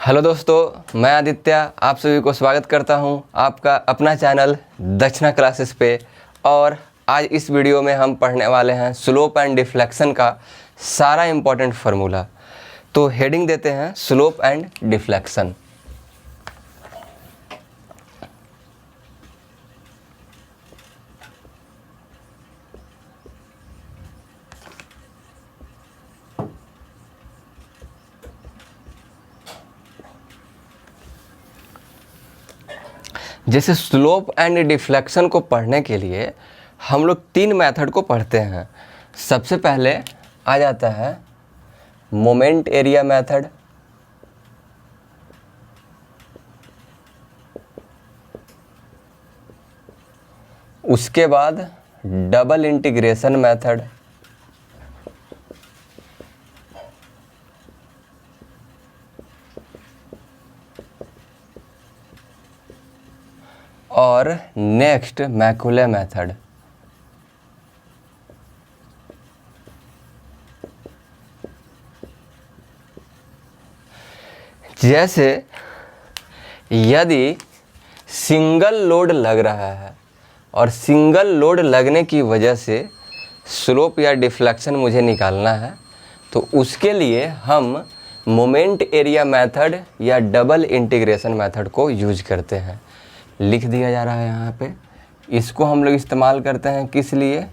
Hello दोस्तों, मैं आदित्य आप सभी को स्वागत करता हूं आपका अपना चैनल दक्षिणा क्लासेस पे। और आज इस वीडियो में हम पढ़ने वाले हैं स्लोप एंड डिफ्लेक्शन का सारा इम्पोर्टेंट फार्मूला। तो हेडिंग देते हैं स्लोप एंड डिफ्लेक्शन। जैसे स्लोप एंड डिफ्लेक्शन को पढ़ने के लिए हम लोग तीन मेथड को पढ़ते हैं। सबसे पहले आ जाता है मोमेंट एरिया मेथड, उसके बाद डबल इंटीग्रेशन मेथड, और नेक्स्ट मैकुले मेथड। जैसे यदि सिंगल लोड लग रहा है और सिंगल लोड लगने की वजह से स्लोप या डिफ्लेक्शन मुझे निकालना है, तो उसके लिए हम मोमेंट एरिया मेथड या डबल इंटीग्रेशन मेथड को यूज करते हैं। लिख दिया जा रहा है यहाँ पे। इसको हम लोग इस्तेमाल करते हैं किस लिए?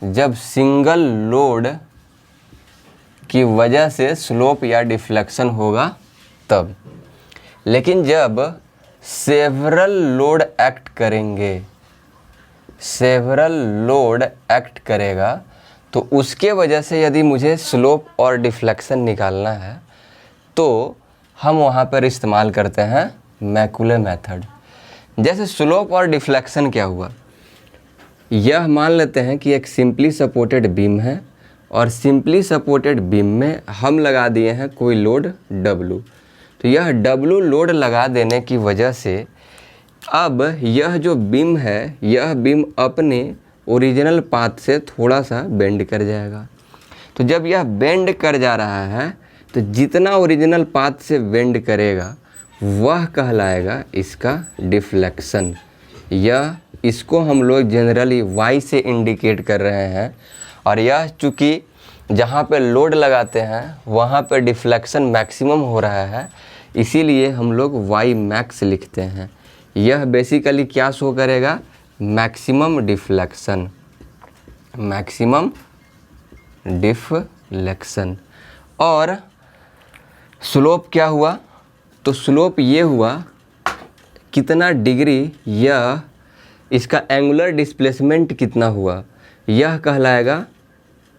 जब सिंगल लोड की वजह से स्लोप या डिफ्लेक्शन होगा तब। लेकिन जब सेवरल लोड एक्ट करेंगे, सेवरल लोड एक्ट करेगा, तो उसके वजह से यदि मुझे स्लोप और डिफ्लेक्शन निकालना है तो हम वहाँ पर इस्तेमाल करते हैं मैकुले मेथड। जैसे स्लोप और डिफ्लेक्शन क्या हुआ, यह मान लेते हैं कि एक सिंपली सपोर्टेड बीम है और सिंपली सपोर्टेड बीम में हम लगा दिए हैं कोई लोड W। तो यह W लोड लगा देने की वजह से अब यह जो बीम है, यह बीम अपने ओरिजिनल पाथ से थोड़ा सा बेंड कर जाएगा। तो जब यह बेंड कर जा रहा है तो जितना ओरिजिनल पाथ से बेंड करेगा वह कहलाएगा इसका डिफ्लेक्शन। यह इसको हम लोग जनरली Y से इंडिकेट कर रहे हैं। और यह चूँकि जहाँ पे लोड लगाते हैं वहाँ पे डिफ्लेक्शन मैक्सिमम हो रहा है, इसीलिए हम लोग Y मैक्स लिखते हैं। यह बेसिकली क्या शो करेगा? Maximum deflection, maximum deflection. और स्लोप क्या हुआ? तो स्लोप ये हुआ कितना डिग्री, यह इसका एंगुलर डिस्प्लेसमेंट कितना हुआ, यह कहलाएगा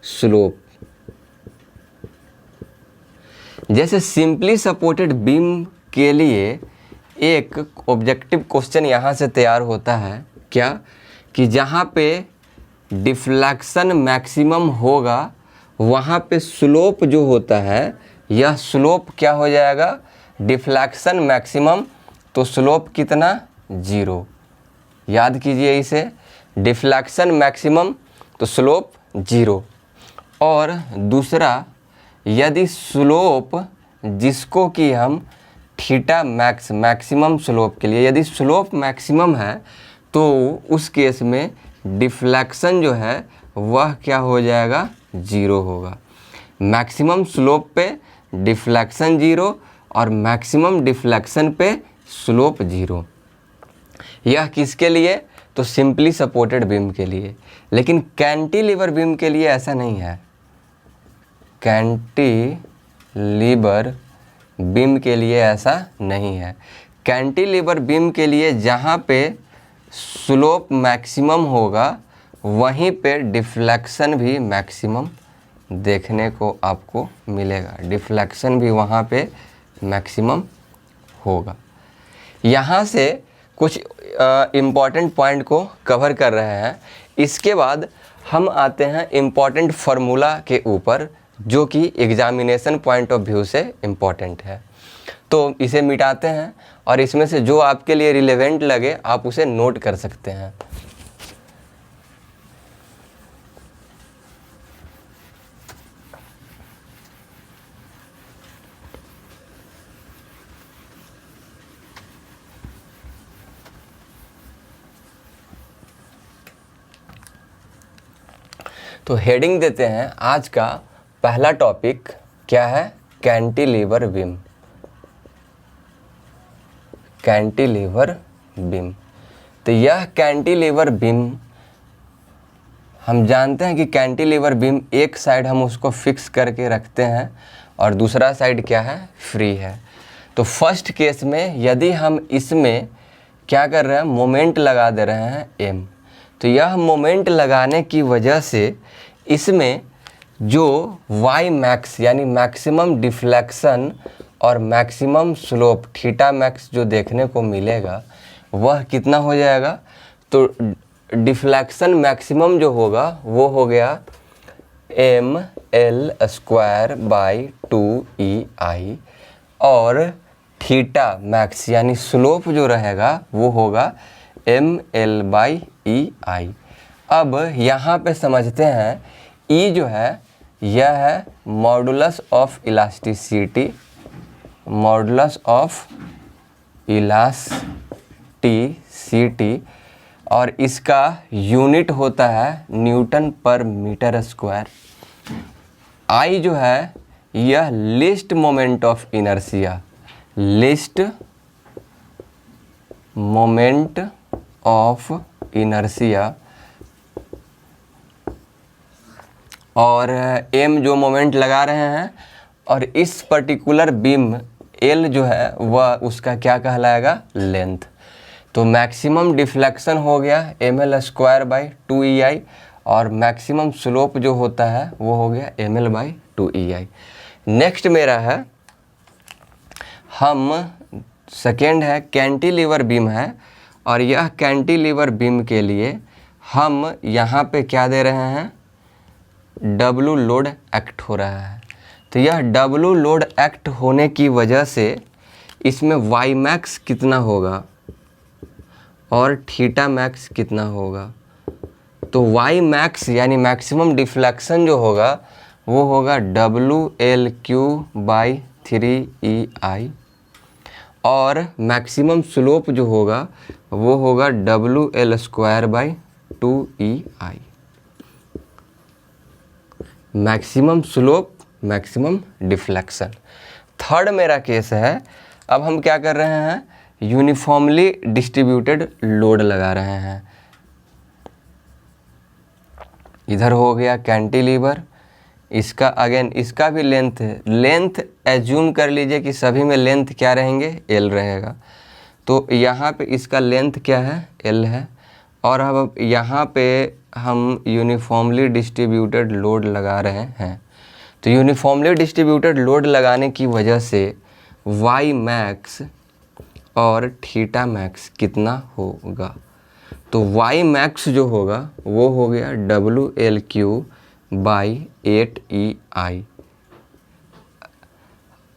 स्लोप। जैसे सिंपली सपोर्टेड बीम के लिए एक ऑब्जेक्टिव क्वेश्चन यहाँ से तैयार होता है, क्या कि जहाँ पे डिफ्लेक्शन मैक्सिमम होगा वहाँ पे स्लोप जो होता है, यह स्लोप क्या हो जाएगा? डिफ्लेक्शन मैक्सिमम, तो स्लोप कितना? 0। याद कीजिए इसे, डिफ्लेक्शन मैक्सिमम तो स्लोप 0। और दूसरा, यदि स्लोप जिसको कि हम थीटा मैक्स, मैक्सिमम स्लोप के लिए यदि स्लोप मैक्सिमम है तो उस केस में डिफ्लेक्शन जो है वह क्या हो जाएगा? 0 होगा। मैक्सिमम स्लोप पे डिफ्लेक्शन 0 और मैक्सिमम डिफ्लेक्शन पे स्लोप 0। यह किसके लिए? तो सिंपली सपोर्टेड बीम के लिए। लेकिन कैंटिलीवर बीम के लिए ऐसा नहीं है। कैंटिलीवर बीम के लिए ऐसा नहीं है। कैंटिलीवर बीम के लिए जहाँ पे स्लोप मैक्सिमम होगा वहीं पे डिफ्लेक्शन भी मैक्सिमम देखने को आपको मिलेगा। डिफ्लेक्शन भी वहाँ पे मैक्सिमम होगा। यहाँ से कुछ इम्पॉर्टेंट पॉइंट को कवर कर रहे हैं। इसके बाद हम आते हैं इम्पॉर्टेंट फार्मूला के ऊपर, जो कि एग्जामिनेशन पॉइंट ऑफ व्यू से इम्पॉर्टेंट है। तो इसे मिटाते हैं और इसमें से जो आपके लिए रिलेवेंट लगे आप उसे नोट कर सकते हैं। तो हेडिंग देते हैं आज का पहला टॉपिक क्या है, कैंटिलीवर बीम। कैंटिलीवर बीम, तो यह कैंटिलीवर बीम हम जानते हैं कि कैंटिलीवर बीम एक साइड हम उसको फिक्स करके रखते हैं और दूसरा साइड क्या है, फ्री है। तो फर्स्ट केस में यदि हम इसमें क्या कर रहे हैं, मोमेंट लगा दे रहे हैं m, तो यह मोमेंट लगाने की वजह से इसमें जो y मैक्स यानी मैक्सिमम डिफ्लेक्शन और मैक्सिमम स्लोप थीटा मैक्स जो देखने को मिलेगा वह कितना हो जाएगा। तो डिफ्लेक्शन मैक्सिमम जो होगा वो हो गया ml²/2EI और थीटा मैक्स यानी स्लोप जो रहेगा वो होगा ml/EI। अब यहाँ पे समझते हैं E जो है यह है modulus of elasticity, modulus of elasticity, और इसका यूनिट होता है न्यूटन पर मीटर स्क्वायर। I जो है यह least moment of inertia, least moment of inertia, और m जो मोमेंट लगा रहे हैं, और इस पर्टिकुलर बीम L जो है वह उसका क्या कहलाएगा, लेंथ। तो मैक्सिमम डिफ्लेक्शन हो गया ml²/2EI और मैक्सिमम स्लोप जो होता है वो हो गया ml/2EI। नेक्स्ट मेरा है, हम सेकेंड है कैंटिलीवर बीम है, और यह कैंटिलीवर बीम के लिए हम यहाँ पे क्या दे रहे हैं, W लोड एक्ट हो रहा है। तो यह W लोड एक्ट होने की वजह से इसमें Y मैक्स कितना होगा और थीटा मैक्स कितना होगा। तो Y मैक्स यानी मैक्सिमम डिफ्लेक्शन जो होगा वो होगा WL3/3EI और मैक्सिमम स्लोप जो होगा वो होगा WL²/2EI। Maximum slope, maximum deflection. Third मेरा केस है, अब हम क्या कर रहे हैं, यूनिफॉर्मली डिस्ट्रीब्यूटेड लोड लगा रहे हैं। इधर हो गया कैंटिलीवर, इसका अगेन इसका भी लेंथ है, लेंथ एज्यूम कर लीजिए कि सभी में लेंथ क्या रहेंगे, L रहेगा। तो यहाँ पे इसका लेंथ क्या है, L है, और अब यहाँ पे हम यूनिफॉर्मली डिस्ट्रीब्यूटेड लोड लगा रहे हैं। तो यूनिफॉर्मली डिस्ट्रीब्यूटेड लोड लगाने की वजह से Y मैक्स और थीटा मैक्स कितना होगा। तो Y मैक्स जो होगा वो हो गया WL3/8EI,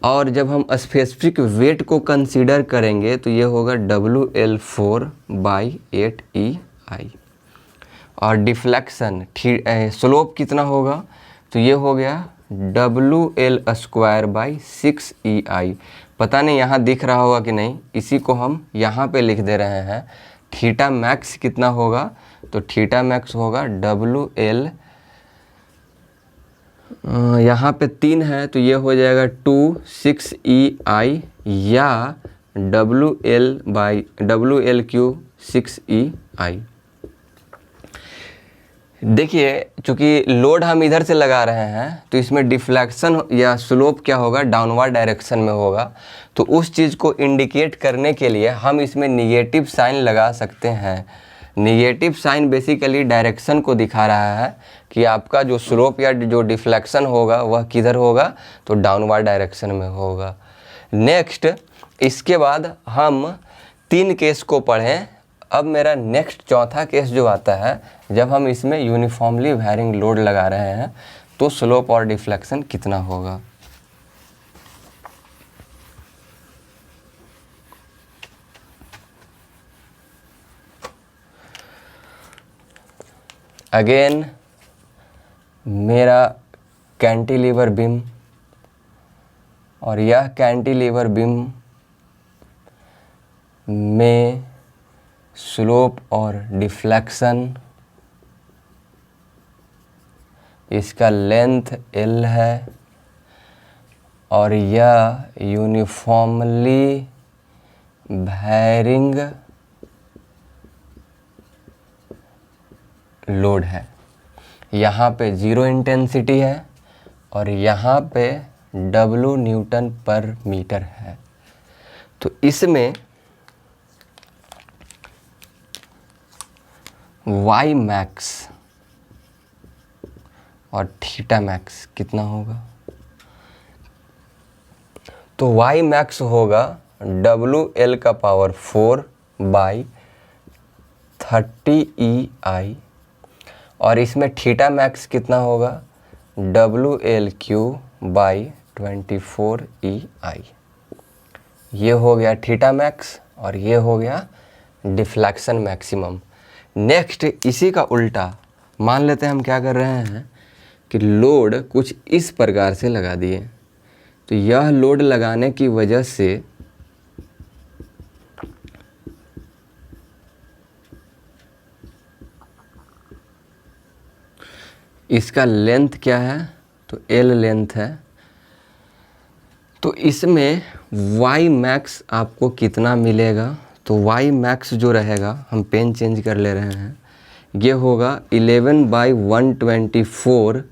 और जब हम स्पेसिफिक वेट को कंसीडर करेंगे तो ये होगा WL4/8EI, और डिफ्लेक्शन स्लोप कितना होगा, तो ये हो गया WL²/6EI। पता नहीं यहाँ दिख रहा होगा कि नहीं, इसी को हम यहाँ पे लिख दे रहे हैं। थीटा मैक्स कितना होगा, तो थीटा मैक्स होगा WL, यहाँ पे 3 है तो ये हो जाएगा 2/6EI या WL3/6EI। देखिए चूँकि लोड हम इधर से लगा रहे हैं तो इसमें डिफ्लेक्शन या स्लोप क्या होगा, डाउनवर्ड डायरेक्शन में होगा। तो उस चीज़ को इंडिकेट करने के लिए हम इसमें निगेटिव साइन लगा सकते हैं। निगेटिव साइन बेसिकली डायरेक्शन को दिखा रहा है कि आपका जो स्लोप या जो डिफ्लेक्शन होगा वह किधर होगा, तो डाउनवर्ड डायरेक्शन में होगा। नेक्स्ट इसके बाद हम 3 केस को पढ़ें। अब मेरा नेक्स्ट चौथा केस जो आता है, जब हम इसमें यूनिफॉर्मली वेरिंग लोड लगा रहे हैं तो स्लोप और डिफ्लेक्शन कितना होगा। अगेन मेरा कैंटिलीवर बीम, और यह कैंटिलीवर बीम में स्लोप और डिफ्लेक्शन इसका लेंथ L है और यह यूनिफॉर्मली वैरिंग लोड है। यहाँ पे 0 इंटेंसिटी है और यहाँ पे W न्यूटन पर मीटर है। तो इसमें Y मैक्स और थीटा मैक्स कितना होगा? तो Y मैक्स होगा WL का पावर 4 बाई 30 EI और इसमें थीटा मैक्स कितना होगा? WL³ by 24 EI। ये हो गया थीटा मैक्स और ये हो गया डिफ्लेक्शन मैक्सिमम। नेक्स्ट इसी का उल्टा मान लेते हैं हम क्या कर रहे हैं कि लोड कुछ इस प्रकार से लगा दिए। तो यह लोड लगाने की वजह से इसका लेंथ क्या है? तो L लेंथ है। तो इसमें Y मैक्स आपको कितना मिलेगा? तो Y मैक्स जो रहेगा, हम पेन चेंज कर ले रहे हैं, ये होगा 11/124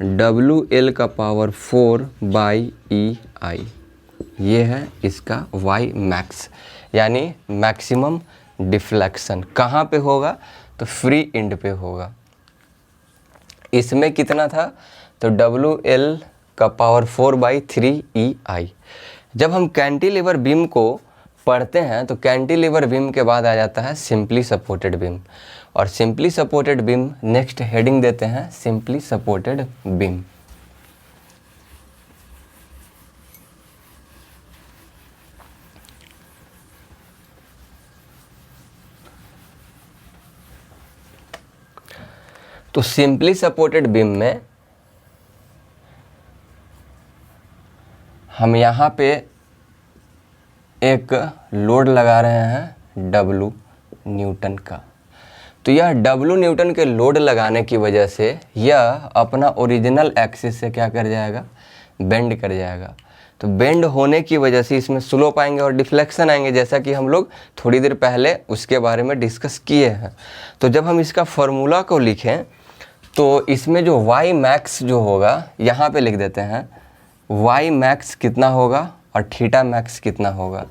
WL का पावर 4 बाई EI। ये है इसका Y मैक्स, यानी मैक्सिमम डिफ्लेक्शन। कहाँ पे होगा? तो फ्री एंड पे होगा। इसमें कितना था? तो WL का पावर 4 बाई 3 EI। जब हम कैंटिलीवर बीम को पढ़ते हैं तो कैंटिलीवर बीम के बाद आ जाता है सिंपली सपोर्टेड बीम, और simply supported beam next heading देते हैं सिंपली सपोर्टेड बीम। तो सिंपली सपोर्टेड बीम में हम यहाँ पे एक लोड लगा रहे हैं W न्यूटन का। तो यह W न्यूटन के लोड लगाने की वजह से यह अपना ओरिजिनल एक्सिस से क्या कर जाएगा? बेंड कर जाएगा। तो बेंड होने की वजह से इसमें स्लोप आएंगे और डिफ्लेक्शन आएंगे, जैसा कि हम लोग थोड़ी देर पहले उसके बारे में डिस्कस किए हैं। तो जब हम इसका फॉर्मूला को लिखें तो इसमें जो Y मैक्स जो होगा यहाँ पे लिख देते हैं। Y मैक्स कितना होगा और थीटा मैक्स कितना होगा?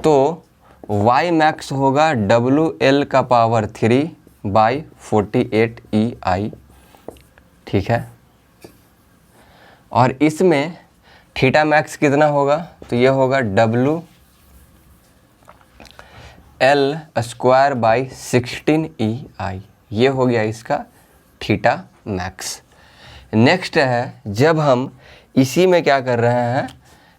तो Y मैक्स होगा WL का पावर 3 बाई 48 EI, ठीक है। और इसमें थीटा मैक्स कितना होगा? तो ये होगा WL स्क्वायर बाई 16 EI। ये हो गया इसका थीटा मैक्स। नेक्स्ट है, जब हम इसी में क्या कर रहे हैं,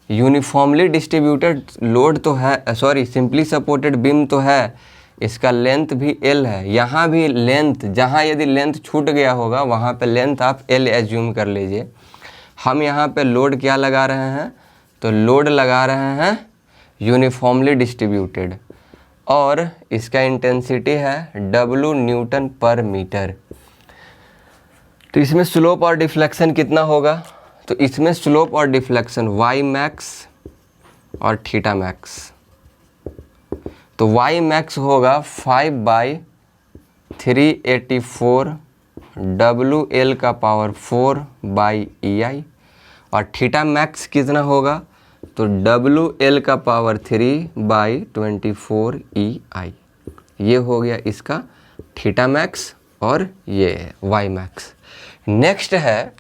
यूनिफॉर्मली डिस्ट्रीब्यूटेड लोड तो है, सॉरी सिंपली सपोर्टेड बीम तो है, इसका लेंथ भी L है। यहाँ भी लेंथ, जहाँ यदि लेंथ छूट गया होगा वहाँ पे लेंथ आप L एज्यूम कर लीजिए। हम यहाँ पे लोड क्या लगा रहे हैं? तो लोड लगा रहे हैं यूनिफॉर्मली डिस्ट्रीब्यूटेड, और इसका इंटेंसिटी है W न्यूटन पर मीटर। तो इसमें स्लोप और डिफ्लेक्शन कितना होगा? तो इसमें स्लोप और डिफ्लेक्शन Y मैक्स और थीटा मैक्स। तो Y मैक्स होगा 5 बाई 384 WL का पावर 4 बाई EI, और थीटा मैक्स कितना होगा? तो WL का पावर 3 बाई 24 EI। ये हो गया इसका थीटा मैक्स और ये है Y मैक्स। नेक्स्ट है,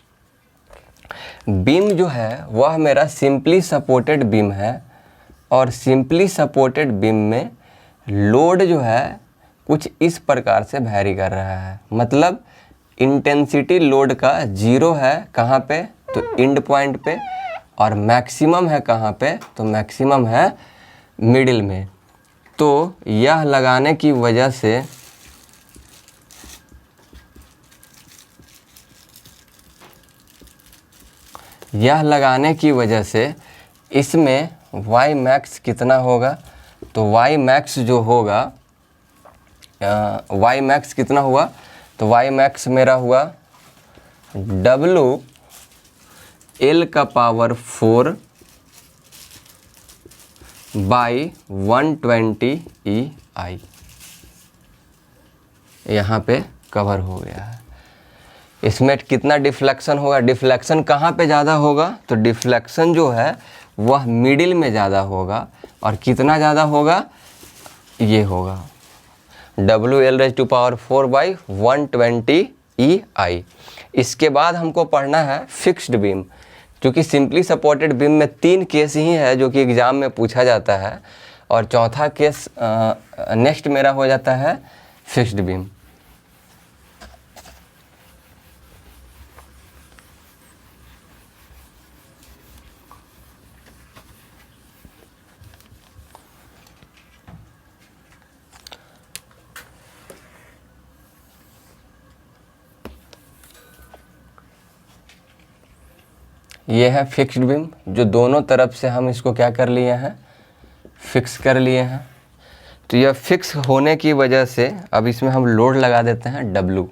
बीम जो है वह मेरा सिंपली सपोर्टेड बीम है, और सिंपली सपोर्टेड बीम में लोड जो है कुछ इस प्रकार से वैरी कर रहा है। मतलब इंटेंसिटी लोड का 0 है कहाँ पे? तो एंड पॉइंट पे, और मैक्सिमम है कहाँ पे? तो मैक्सिमम है मिडिल में। तो यह लगाने की वजह से इसमें Y मैक्स कितना होगा? तो Y मैक्स जो होगा, Y मैक्स कितना हुआ? तो Y मैक्स मेरा हुआ W L का पावर 4 बाई 120 EI यहाँ पे कवर हो गया है। इसमें कितना डिफ्लेक्शन होगा, डिफ्लेक्शन कहाँ पे ज़्यादा होगा, तो डिफ्लेक्शन जो है वह मिडिल में ज़्यादा होगा। और कितना ज़्यादा होगा, ये होगा WL⁴ बाई 120 EI। इसके बाद हमको पढ़ना है फिक्स्ड बीम, क्योंकि सिंपली सपोर्टेड बीम में 3 केस ही है जो कि एग्ज़ाम में पूछा जाता है, और चौथा केस नेक्स्ट मेरा हो जाता है फिक्स्ड बीम। ये है फिक्स्ड बीम, जो दोनों तरफ से हम इसको क्या कर लिए हैं, फिक्स कर लिए हैं। तो यह फिक्स होने की वजह से अब इसमें हम लोड लगा देते हैं W।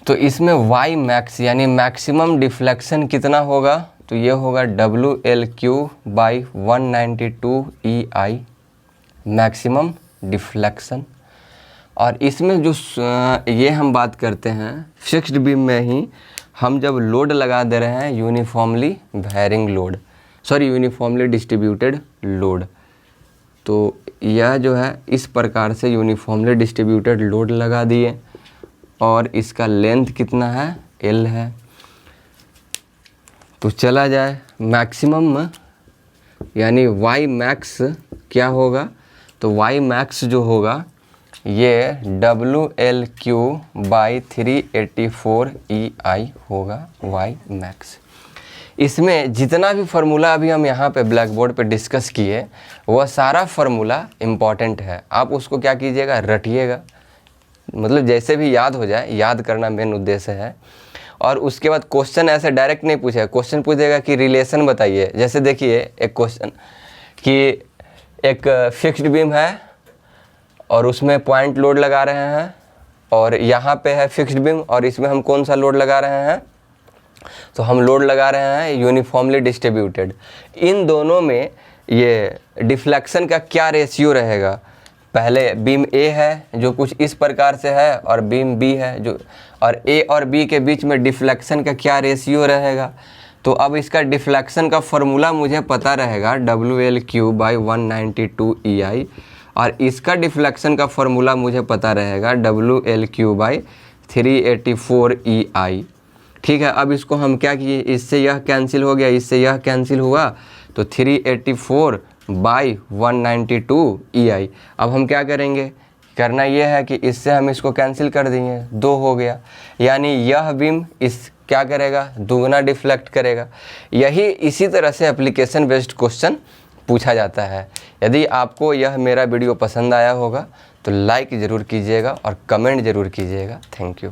तो इसमें Y मैक्स यानी मैक्सिमम डिफ्लेक्शन कितना होगा, तो ये होगा WL³ by 192 EI maximum deflection. और इसमें जो ये हम बात करते हैं फिक्स्ड बीम में ही, हम जब लोड लगा दे रहे हैं uniformly varying load, uniformly distributed load, तो यह जो है इस प्रकार से यूनिफॉर्मली डिस्ट्रीब्यूटेड लोड लगा दिए, और इसका लेंथ कितना है, L है। तो चला जाए मैक्सिमम यानी Y मैक्स क्या होगा, तो Y मैक्स जो होगा ये WL³ बाई 384 EI होगा Y मैक्स। इसमें जितना भी फार्मूला अभी हम यहाँ पे ब्लैक बोर्ड पे डिस्कस किए, वह सारा फार्मूला इम्पॉर्टेंट है। आप उसको क्या कीजिएगा, रटिएगा, मतलब जैसे भी याद हो जाए, याद करना मेन उद्देश्य है। और उसके बाद क्वेश्चन ऐसे डायरेक्ट नहीं पूछेगा, क्वेश्चन पूछेगा कि रिलेशन बताइए। जैसे देखिए एक क्वेश्चन कि एक फिक्स्ड बीम है और उसमें पॉइंट लोड लगा रहे हैं, और यहाँ पे है फिक्स्ड बीम और इसमें हम कौन सा लोड लगा रहे हैं, तो हम लोड लगा रहे हैं यूनिफॉर्मली डिस्ट्रीब्यूटेड। इन दोनों में ये डिफ्लेक्शन का क्या रेशियो रहेगा, पहले बीम A है जो कुछ इस प्रकार से है, और बीम B है जो, और A और B के बीच में डिफ्लेक्शन का क्या रेशियो रहेगा। तो अब इसका डिफ्लेक्शन का फॉर्मूला मुझे पता रहेगा WL³ बाई 192 EI, और इसका डिफ्लेक्शन का फॉर्मूला मुझे पता रहेगा WL³ बाई 384 EI। ठीक है, अब इसको हम क्या किए, इससे यह कैंसिल हो गया, इससे यह कैंसिल हुआ, तो 384 बाई 192 EI। अब हम क्या करेंगे, करना यह है कि इससे हम इसको कैंसिल कर देंगे, 2 हो गया, यानी यह बीम इस क्या करेगा, दुगना डिफ्लेक्ट करेगा। यही इसी तरह से एप्लीकेशन बेस्ड क्वेश्चन पूछा जाता है। यदि आपको यह मेरा वीडियो पसंद आया होगा तो लाइक ज़रूर कीजिएगा और कमेंट ज़रूर कीजिएगा। Thank you.